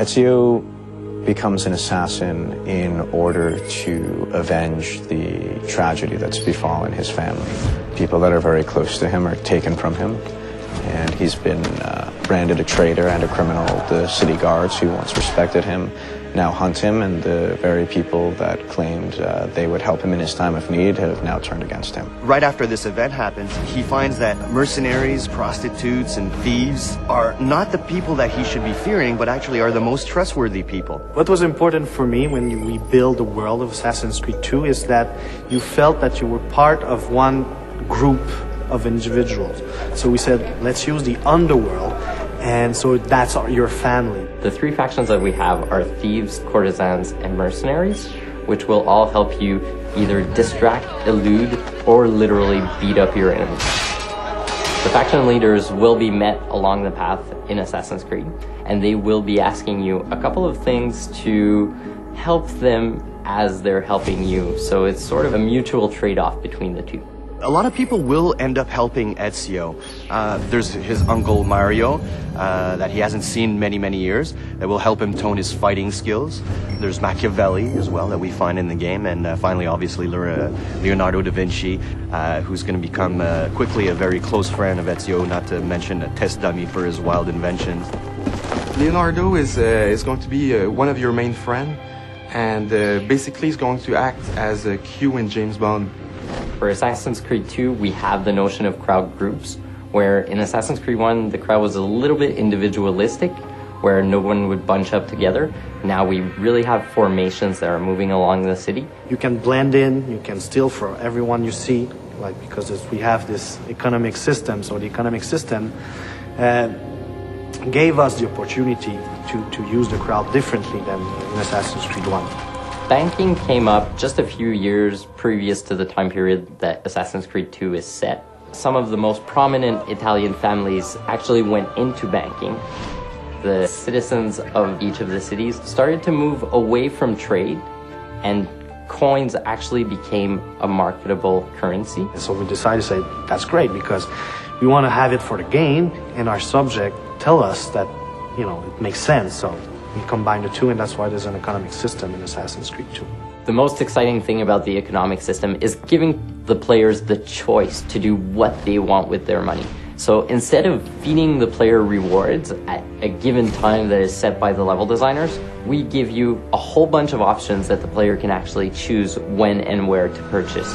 Ezio becomes an assassin in order to avenge the tragedy that's befallen his family. People that are very close to him are taken from him, and he's been branded a traitor and a criminal. The city guards who once respected him now hunt him, and the very people that claimed they would help him in his time of need have now turned against him. Right after this event happens, he finds that mercenaries, prostitutes, and thieves are not the people that he should be fearing, but actually are the most trustworthy people. What was important for me when we built the world of Assassin's Creed 2 is that you felt that you were part of one group of individuals. So we said, let's use the underworld, and so that's your family. The three factions that we have are thieves, courtesans, and mercenaries, which will all help you either distract, elude, or literally beat up your enemies. The faction leaders will be met along the path in Assassin's Creed, and they will be asking you a couple of things to help them as they're helping you. So it's sort of a mutual trade-off between the two. A lot of people will end up helping Ezio. There's his uncle Mario that he hasn't seen many years that will help him tone his fighting skills. There's Machiavelli as well that we find in the game, and finally obviously Leonardo da Vinci, who's going to become quickly a very close friend of Ezio, not to mention a test dummy for his wild inventions. Leonardo is going to be one of your main friends, and basically he's going to act as a Q in James Bond. For Assassin's Creed 2, we have the notion of crowd groups, where in Assassin's Creed 1, the crowd was a little bit individualistic, where no one would bunch up together. Now we really have formations that are moving along the city. You can blend in, you can steal from everyone you see, because we have this economic system, so the economic system gave us the opportunity to use the crowd differently than in Assassin's Creed 1. Banking came up just a few years previous to the time period that Assassin's Creed 2 is set. Some of the most prominent Italian families actually went into banking. The citizens of each of the cities started to move away from trade, and coins actually became a marketable currency. So we decided to say, that's great, because we want to have it for the game, and our subject tell us that, it makes sense. So we combine the two, and that's why there's an economic system in Assassin's Creed 2. The most exciting thing about the economic system is giving the players the choice to do what they want with their money. So instead of feeding the player rewards at a given time that is set by the level designers, we give you a whole bunch of options that the player can actually choose when and where to purchase.